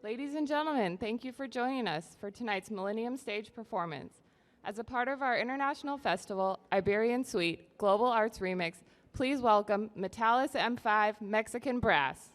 Ladies and gentlemen, thank you for joining us for tonight's Millennium stage performance. As a part of our international festival, Iberian Suite Global Arts Remix, please welcome Metallus M5 Mexican Brass.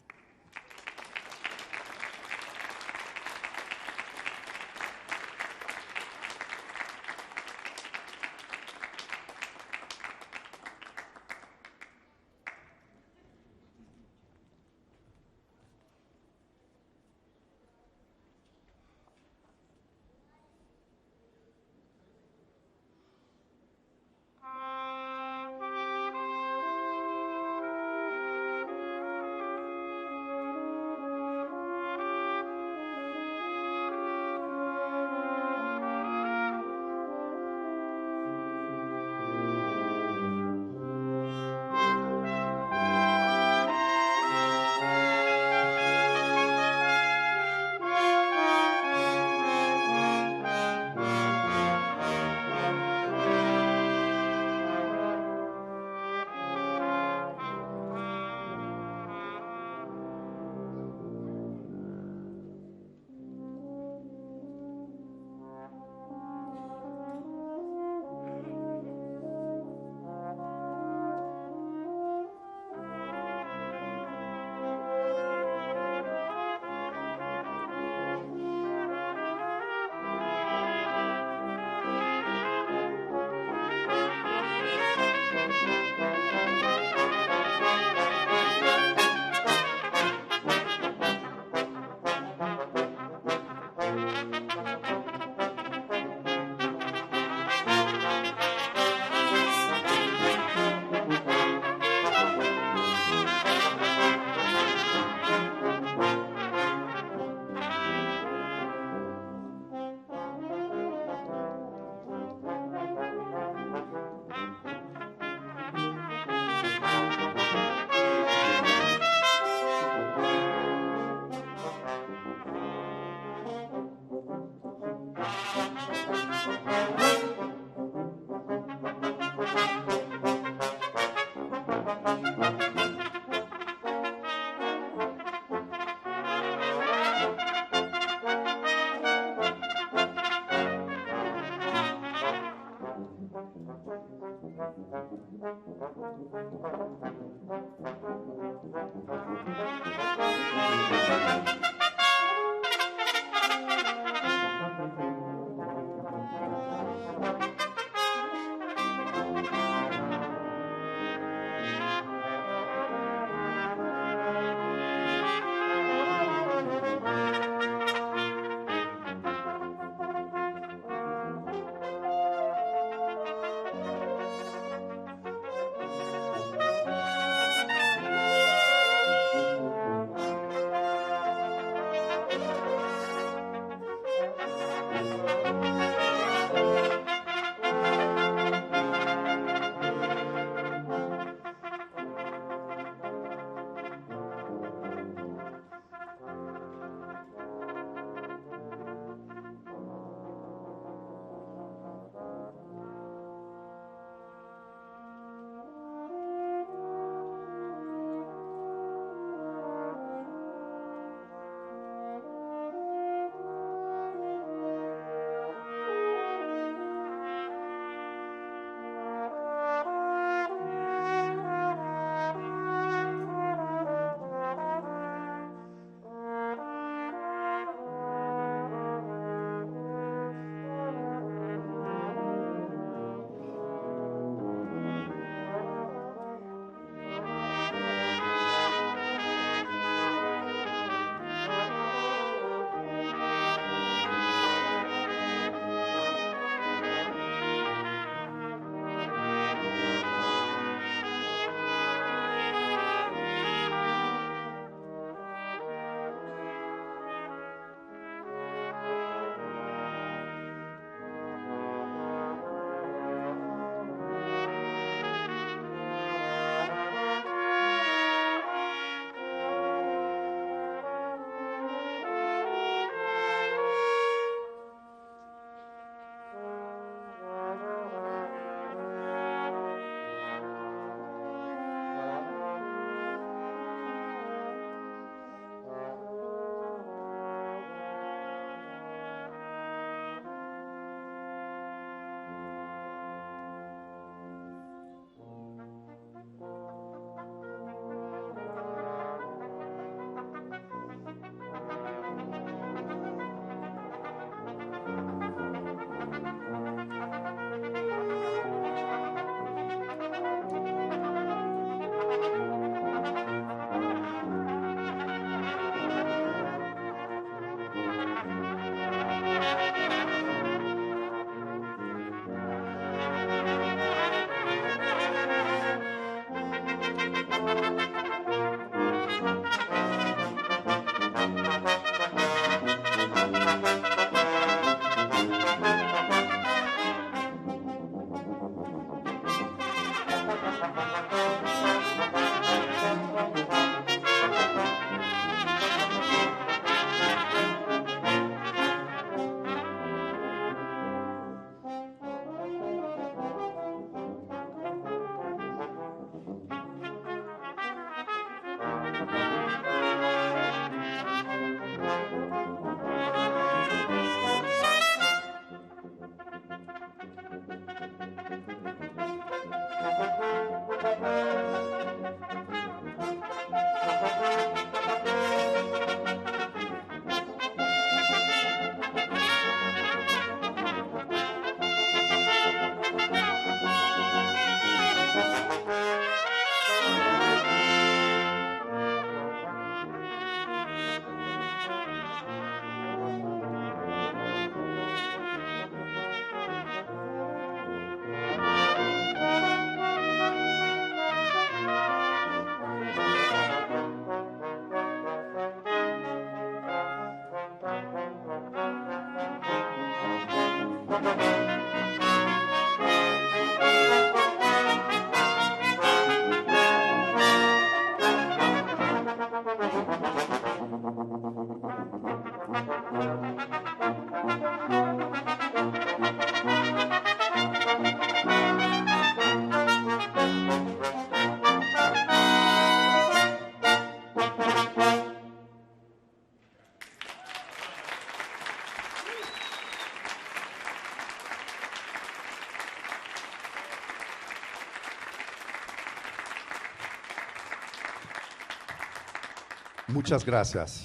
Muchas gracias.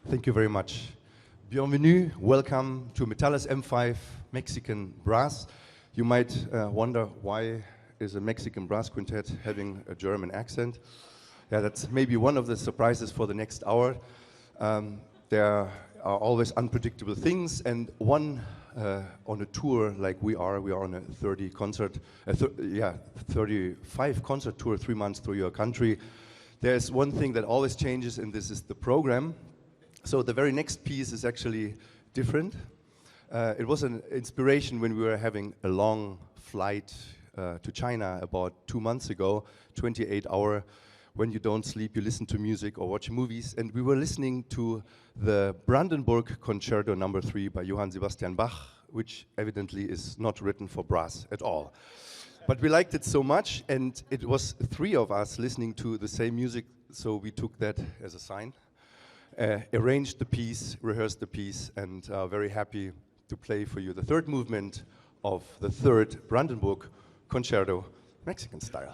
Thank you very much. Bienvenue, welcome to Metallus M5 Mexican Brass. You might wonder why is a Mexican brass quintet having a German accent. Yeah, that's maybe one of the surprises for the next hour. There are always unpredictable things, and one on a tour like we are on a 35 concert tour, 3 months through your country. There's one thing that always changes, and this is the program. So the very next piece is actually different. It was an inspiration when we were having a long flight to China about 2 months ago, 28-hour. When you don't sleep, you listen to music or watch movies. And we were listening to the Brandenburg Concerto No. 3 by Johann Sebastian Bach, which evidently is not written for brass at all. But we liked it so much, and it was 3 of us listening to the same music, so we took that as a sign. Arranged the piece, rehearsed the piece, and very happy to play for you the third movement of the third Brandenburg Concerto, Mexican style.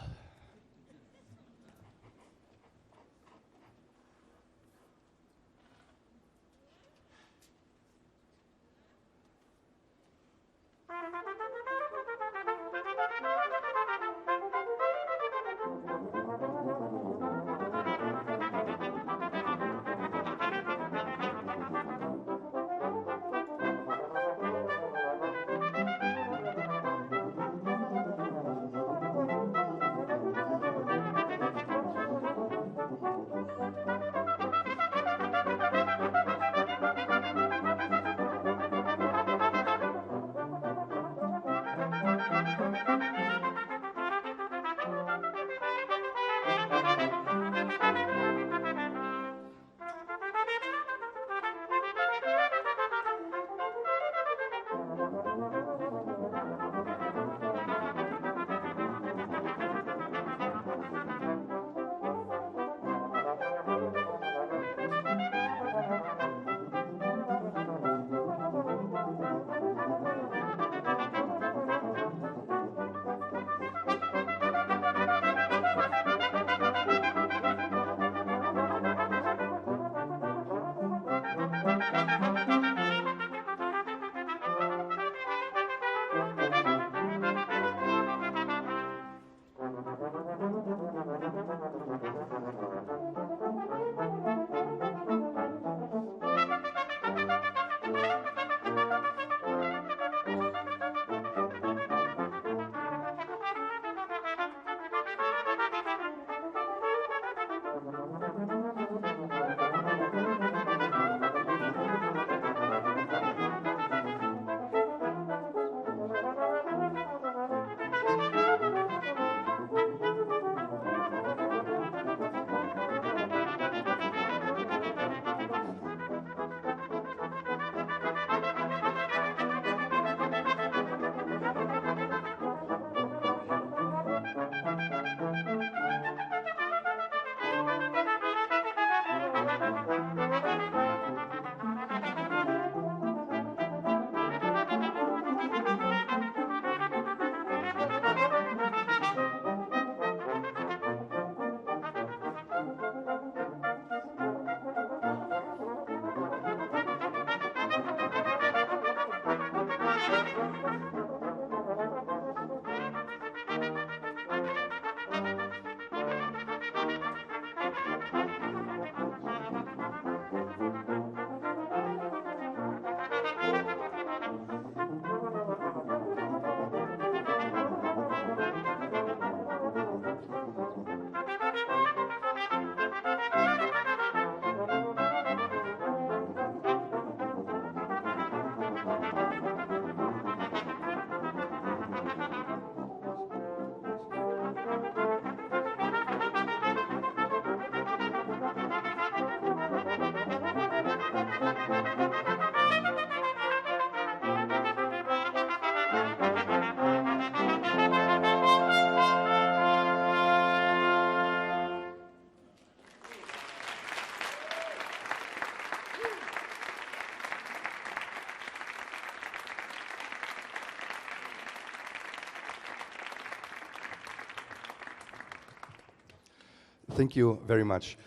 Thank you very much.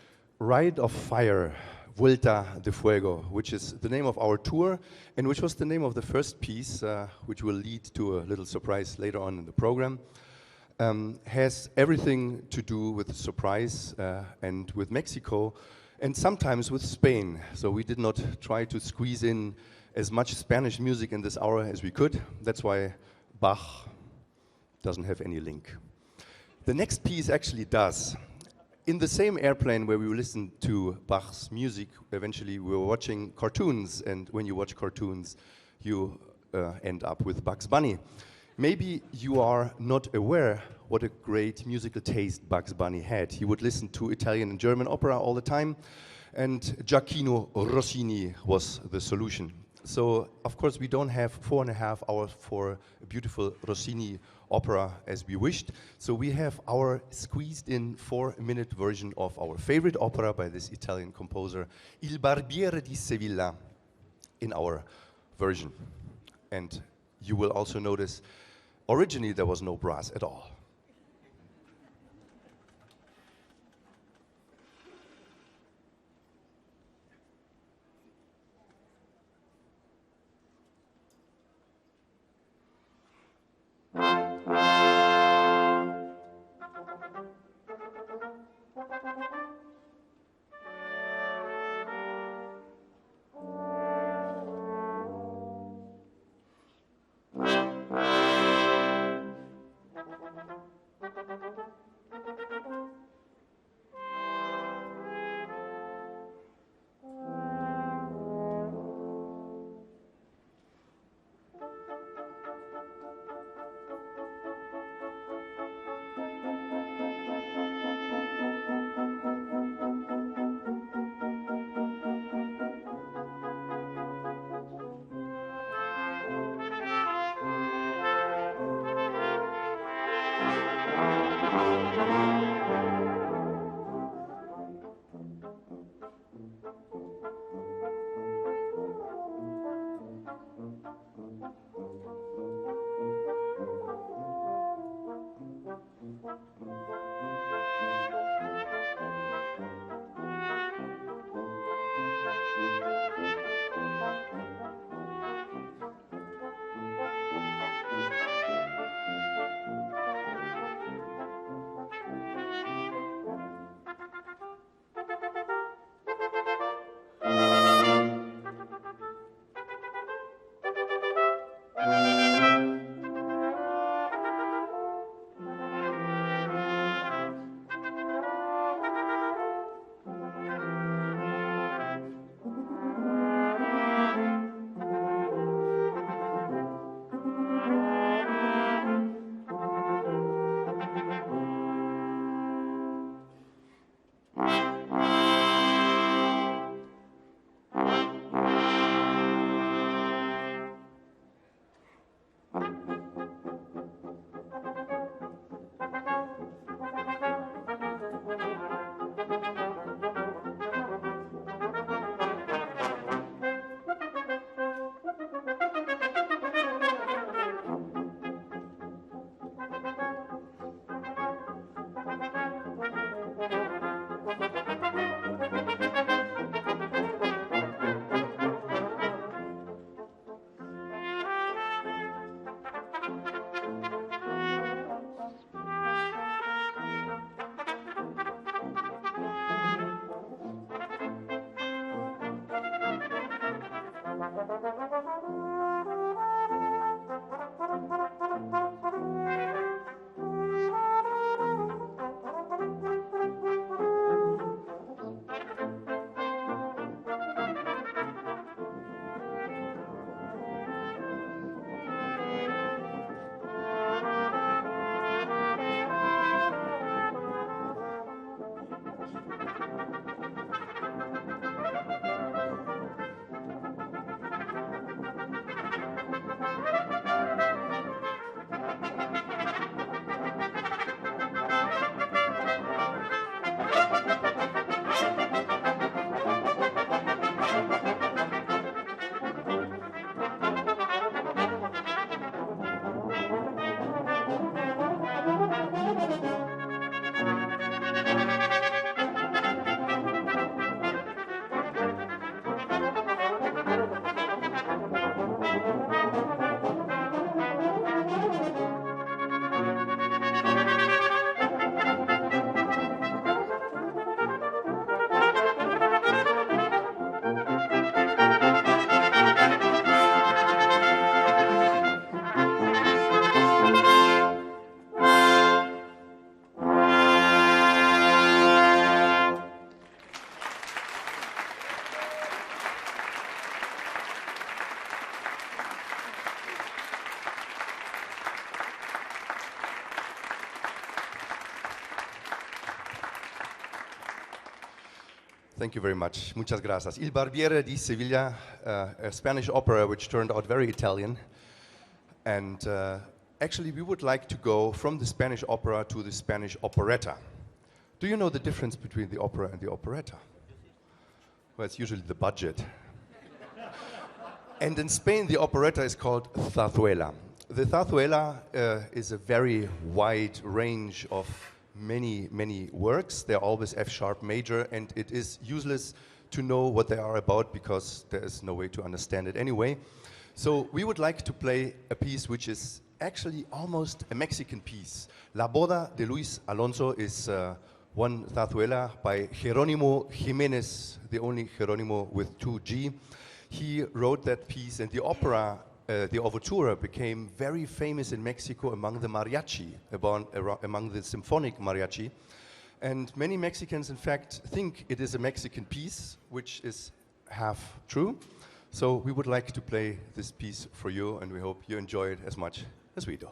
Ride of Fire, Vuelta de Fuego, which is the name of our tour, and which was the name of the first piece, which will lead to a little surprise later on in the program, has everything to do with surprise and with Mexico, and sometimes with Spain. So we did not try to squeeze in as much Spanish music in this hour as we could. That's why Bach doesn't have any link. The next piece actually does. In the same airplane where we listened to Bach's music, eventually we were watching cartoons, and when you watch cartoons, you end up with Bugs Bunny. Maybe you are not aware what a great musical taste Bugs Bunny had. He would listen to Italian and German opera all the time, and Giacchino Rossini was the solution. So, of course, we don't have 4.5 hours for a beautiful Rossini opera as we wished. So we have our squeezed-in 4-minute version of our favorite opera by this Italian composer, Il Barbiere di Sevilla, in our version. And you will also notice, originally there was no brass at all. Thank you very much. Muchas gracias. Il Barbiere di Sevilla, a Spanish opera which turned out very Italian. And actually, we would like to go from the Spanish opera to the Spanish operetta. Do you know the difference between the opera and the operetta? Well, it's usually the budget. And in Spain, the operetta is called zarzuela. The zarzuela is a very wide range of many, many works. They're always F-sharp major, and it is useless to know what they are about because there is no way to understand it anyway. So we would like to play a piece which is actually almost a Mexican piece. La Boda de Luis Alonso is one zarzuela by Jerónimo Jiménez, the only Jerónimo with 2G. He wrote that piece, and the opera, the overtura, became very famous in Mexico among the mariachi, among the symphonic mariachi. And many Mexicans, in fact, think it is a Mexican piece, which is half true. So we would like to play this piece for you, and we hope you enjoy it as much as we do.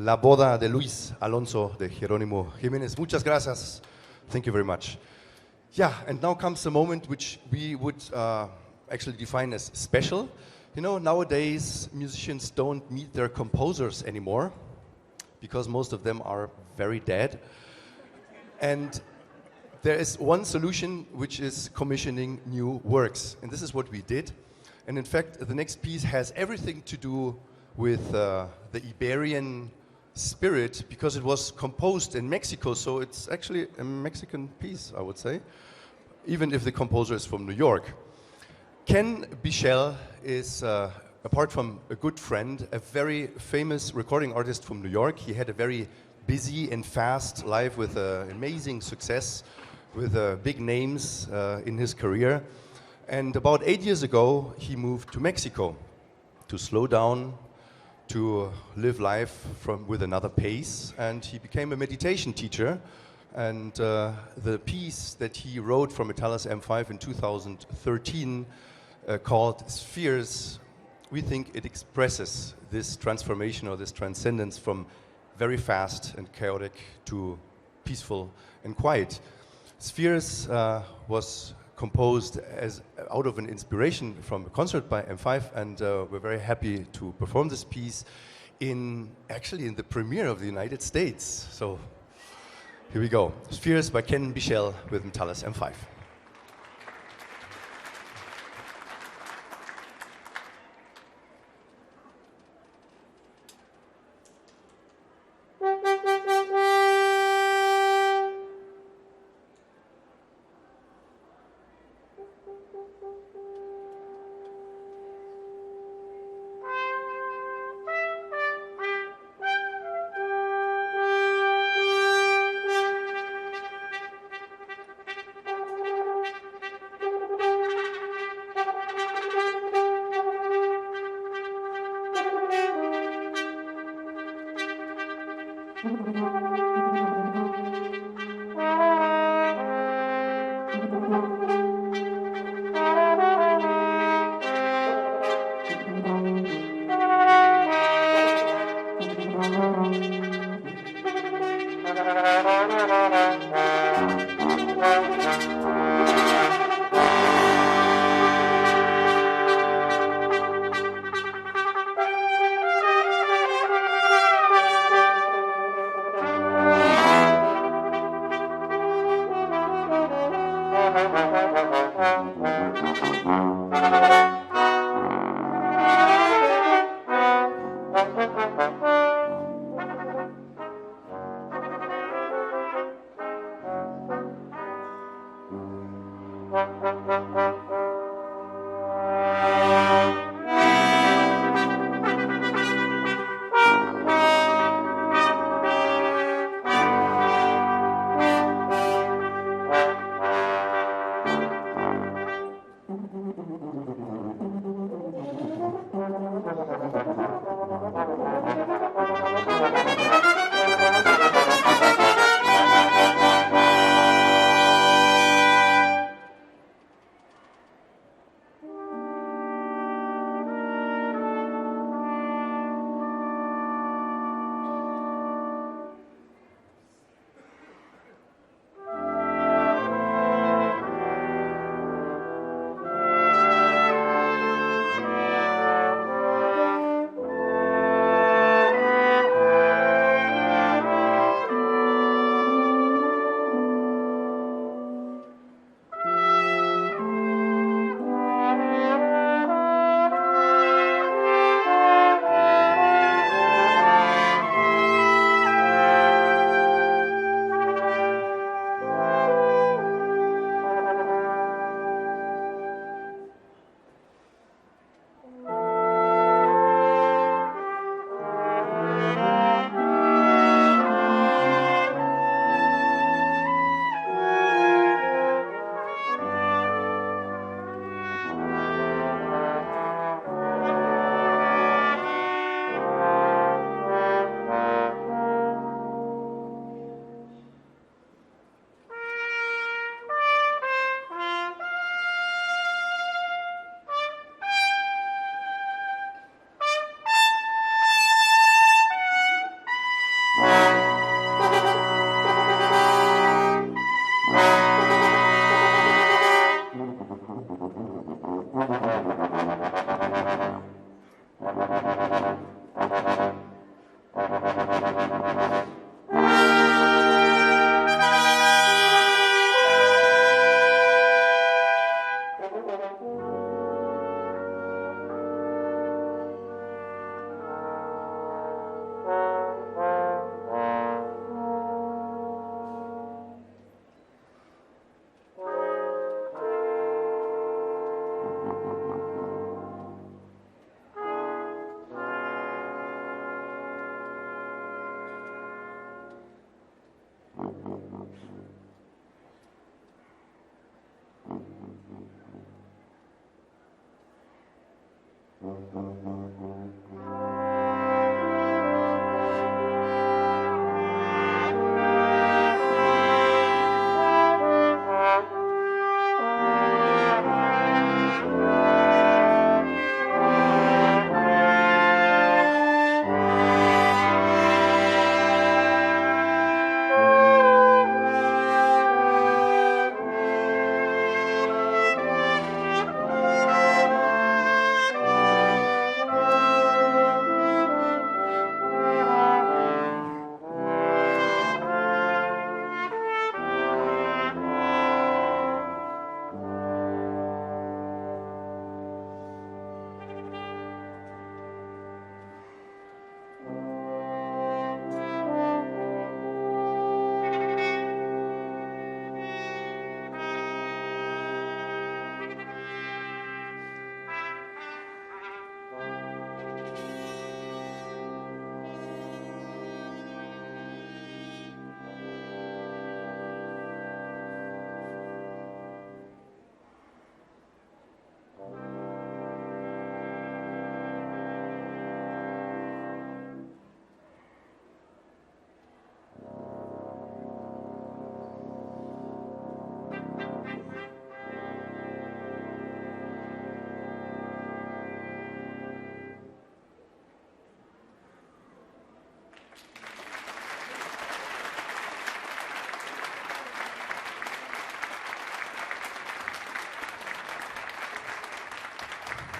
La Boda de Luis Alonso de Jerónimo Jiménez. Muchas gracias. Thank you very much. Yeah, and now comes the moment which we would actually define as special. You know, nowadays musicians don't meet their composers anymore because most of them are very dead. And there is one solution, which is commissioning new works. And this is what we did. And in fact, the next piece has everything to do with the Iberian spirit, because it was composed in Mexico, so it's actually a Mexican piece, I would say, even if the composer is from New York. Ken Bichel is, apart from a good friend, a very famous recording artist from New York. He had a very busy and fast life with amazing success, with big names in his career. And about 8 years ago, he moved to Mexico to slow down, to live life with another pace, and he became a meditation teacher. And the piece that he wrote for Metallus M5 in 2013 called Spheres, we think it expresses this transformation or this transcendence from very fast and chaotic to peaceful and quiet. Spheres was composed as out of an inspiration from a concert by M5, and we're very happy to perform this piece actually in the premiere of the United States. So here we go. Spheres by Ken Bichel with Metallus M5.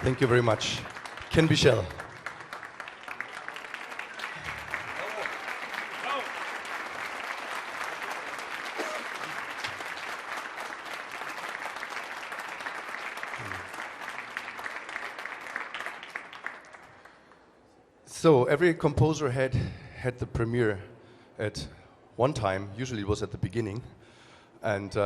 Thank you very much. Ken Bichel. So every composer had the premiere at one time. Usually it was at the beginning. And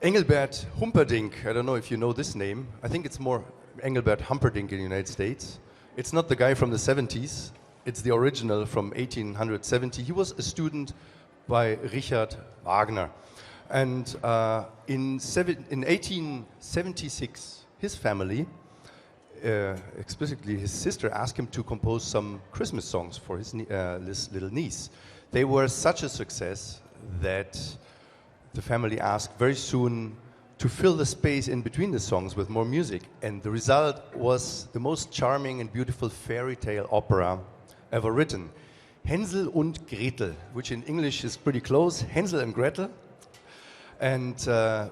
Engelbert Humperdinck, I don't know if you know this name. I think it's more Engelbert Humperdinck in the United States. It's not the guy from the 70s. It's the original from 1870. He was a student by Richard Wagner. And in 1876, his family, explicitly his sister, asked him to compose some Christmas songs for his little niece. They were such a success that the family asked very soon to fill the space in between the songs with more music. And the result was the most charming and beautiful fairy tale opera ever written. Hänsel und Gretel, which in English is pretty close, Hänsel and Gretel. And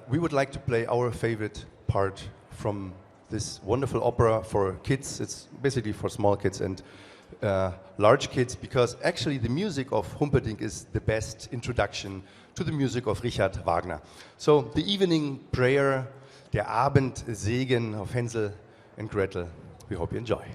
we would like to play our favorite part from this wonderful opera for kids. It's basically for small kids and large kids, because actually the music of Humperdinck is the best introduction to the music of Richard Wagner. So the evening prayer, der Abendsegen of Hänsel and Gretel. We hope you enjoy.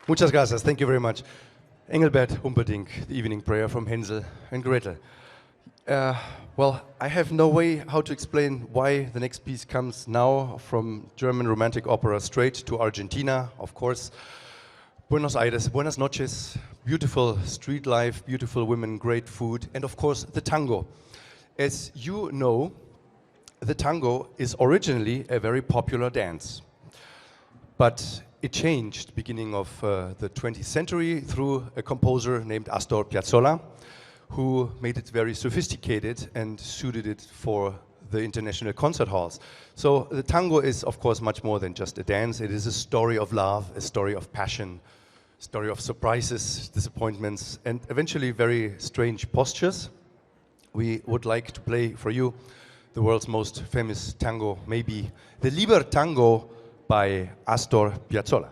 Muchas gracias. Thank you very much. Engelbert Humperdinck, the evening prayer from Hänsel and Gretel. Well, I have no way how to explain why the next piece comes now from German romantic opera straight to Argentina, of course. Buenos Aires, buenas noches, beautiful street life, beautiful women, great food, and of course the tango. As you know, the tango is originally a very popular dance. But it changed beginning of the 20th century through a composer named Astor Piazzolla, who made it very sophisticated and suited it for the international concert halls. So the tango is, of course, much more than just a dance. It is a story of love, a story of passion, a story of surprises, disappointments, and eventually very strange postures. We would like to play for you the world's most famous tango, maybe the Liber Tango by Astor Piazzolla.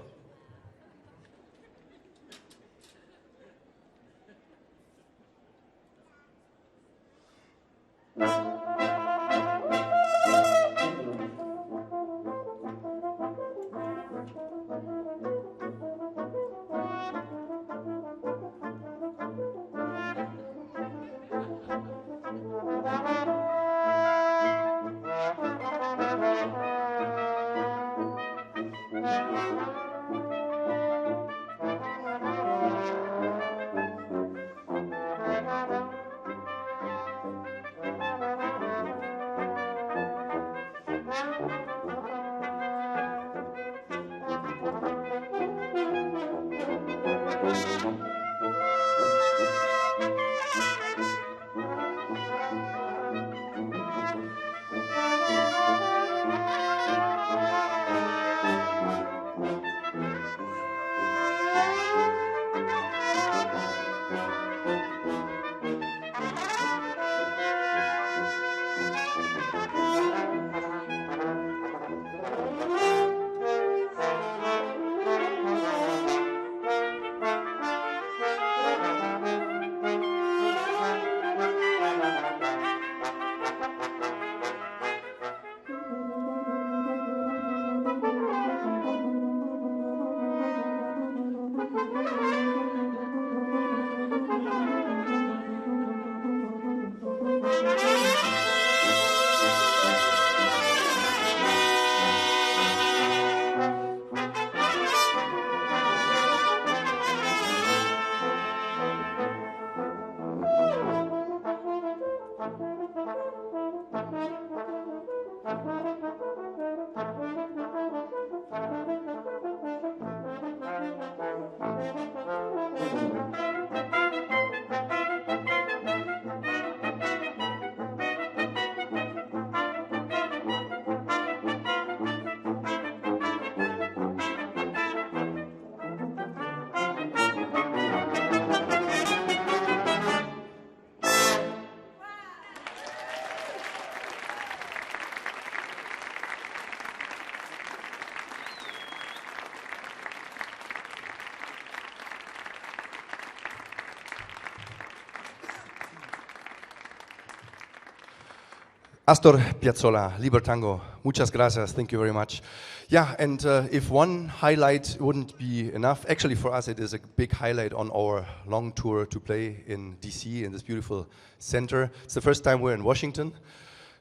Astor Piazzolla, Liber Tango, muchas gracias, thank you very much. Yeah, and if one highlight wouldn't be enough, actually for us it is a big highlight on our long tour to play in DC, in this beautiful center. It's the first time we're in Washington.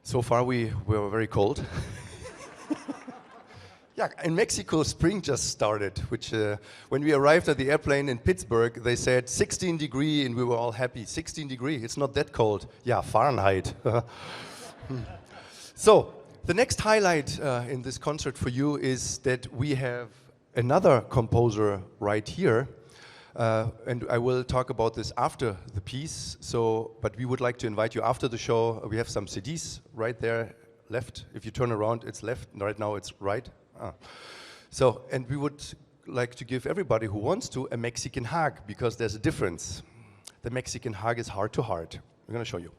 So far we were very cold. Yeah, in Mexico, spring just started, which when we arrived at the airplane in Pittsburgh, they said 16 degree, and we were all happy. 16 degree, it's not that cold. Yeah, Fahrenheit. So, the next highlight in this concert for you is that we have another composer right here, and I will talk about this after the piece. So, but we would like to invite you after the show. We have some CDs right there, left. If you turn around, it's left. Right now, it's right. So, and we would like to give everybody who wants to a Mexican hug, because there's a difference. The Mexican hug is heart to heart. I'm going to show you.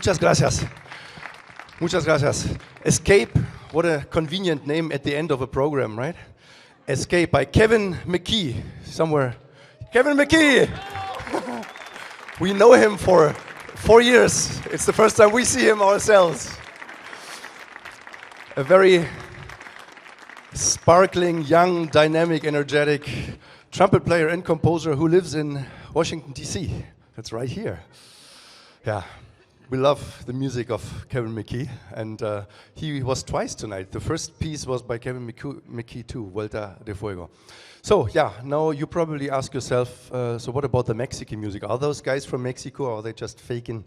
Muchas gracias. Muchas gracias. Escape, what a convenient name at the end of a program, right? Escape by Kevin McKee, somewhere. Kevin McKee! We know him for 4 years. It's the first time we see him ourselves. A very sparkling, young, dynamic, energetic trumpet player and composer who lives in Washington, D.C. That's right here. Yeah, we love the music of Kevin McKee, and he was twice tonight. The first piece was by Kevin McKee too, Vuelta de Fuego. So yeah, now you probably ask yourself, so what about the Mexican music? Are those guys from Mexico, or are they just faking?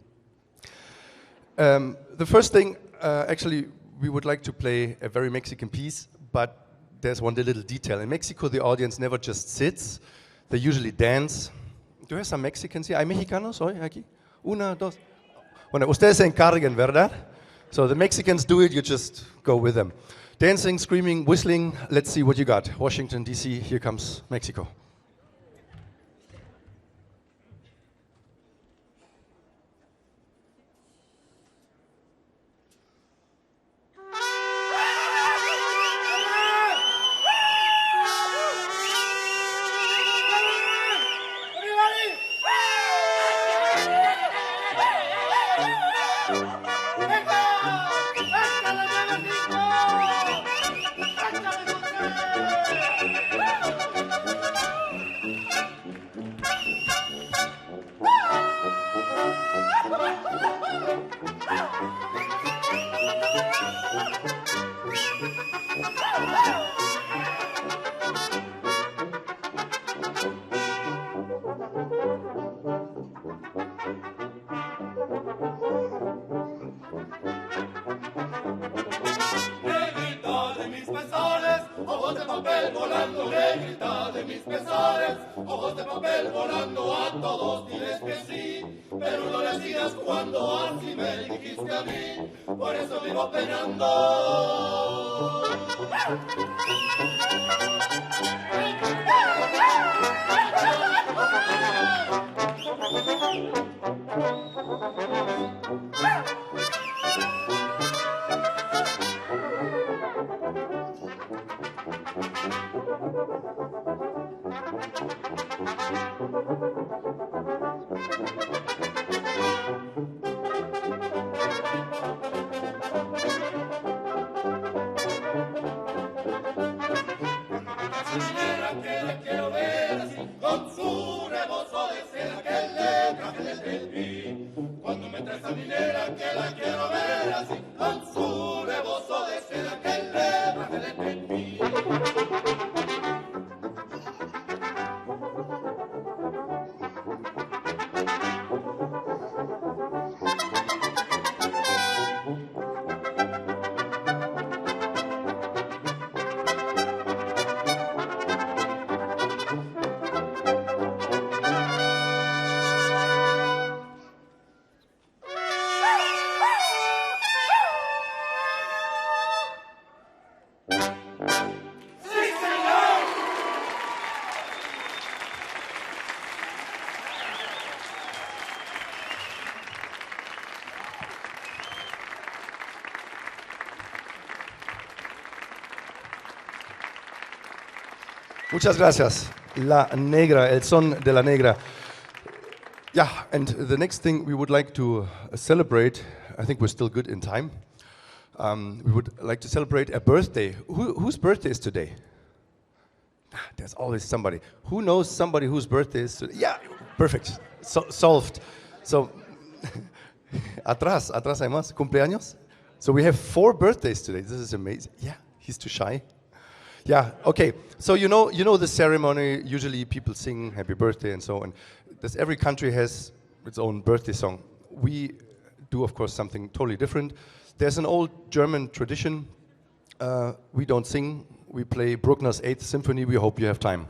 The first thing, actually, we would like to play a very Mexican piece, but there's one little detail. In Mexico, the audience never just sits, they usually dance. Do you have some Mexicans here? ¿Hay mexicanos hoy aquí? Una, dos. Bueno, ustedes se encarguen, ¿verdad? So the Mexicans do it, you just go with them. Dancing, screaming, whistling, let's see what you got. Washington, D.C., here comes Mexico. Muchas gracias. La Negra, el son de la negra. Yeah, and the next thing we would like to celebrate, I think we're still good in time. We would like to celebrate a birthday. Whose birthday is today? There's always somebody. Who knows somebody whose birthday is today? Yeah, perfect. Solved. So, atrás hay más. ¿Cumpleaños? So we have 4 birthdays today. This is amazing. Yeah, he's too shy. Yeah, okay. So you know the ceremony, usually people sing happy birthday and so on. Every country has its own birthday song. We do, of course, something totally different. There's an old German tradition. We don't sing, we play Brookner's 8th Symphony. We hope you have time.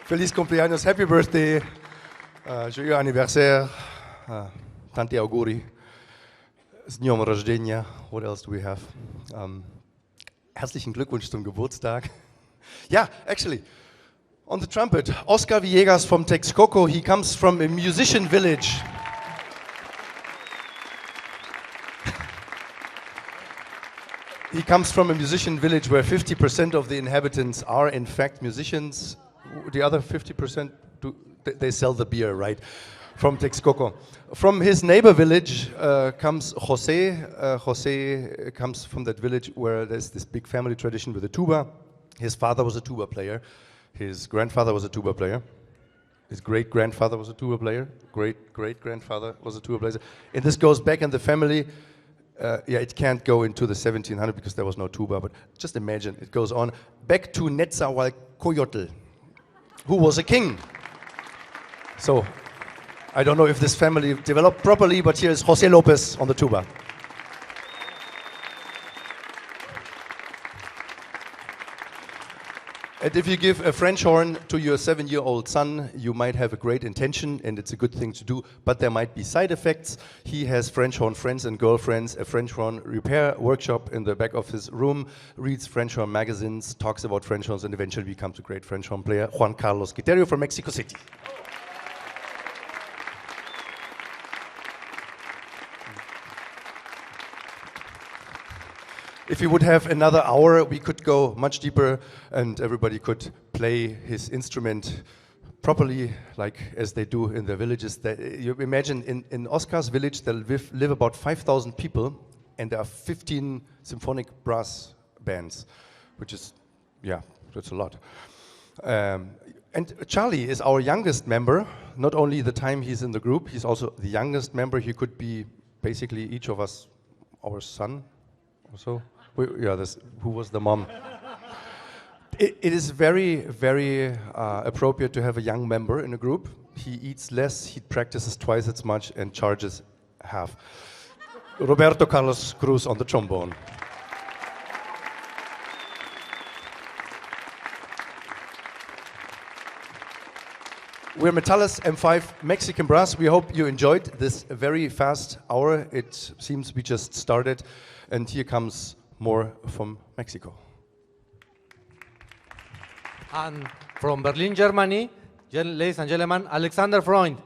Feliz cumpleaños, happy birthday, joyeux anniversaire, tanti auguri, z dнем рождения, what else do we have? Herzlichen Glückwunsch zum Geburtstag. Yeah, actually, on the trumpet, Oscar Viejas from Texcoco. He comes from a musician village. He comes from a musician village where 50% of the inhabitants are in fact musicians. The other 50% they sell the beer, right? From Texcoco. From his neighbor village comes Jose. Jose comes from that village where there's this big family tradition with a tuba. His father was a tuba player. His grandfather was a tuba player. His great-grandfather was a tuba player. Great-great-grandfather was a tuba player. And this goes back in the family. Yeah, it can't go into the 1700 because there was no tuba, but just imagine, it goes on back to Netzahualcoyotl, who was a king. So, I don't know if this family developed properly, but here is Jose Lopez on the tuba. And if you give a French horn to your 7-year-old son, you might have a great intention, and it's a good thing to do, but there might be side effects. He has French horn friends and girlfriends, a French horn repair workshop in the back of his room, reads French horn magazines, talks about French horns, and eventually becomes a great French horn player. Juan Carlos Quiterio from Mexico City. If we would have another hour, we could go much deeper and everybody could play his instrument properly, like as they do in their villages. You imagine in Oscar's village, there live about 5,000 people, and there are 15 symphonic brass bands, which is, yeah, that's a lot. And Charlie is our youngest member. Not only the time he's in the group, he's also the youngest member. He could be basically each of us, our son or so. Who was the mom? It is very, very appropriate to have a young member in a group. He eats less, he practices twice as much, and charges half. Roberto Carlos Cruz on the trombone. We're Metallus M5 Mexican Brass. We hope you enjoyed this very fast hour. It seems we just started, and here comes more from Mexico. And from Berlin, Germany, ladies and gentlemen, Alexander Freund.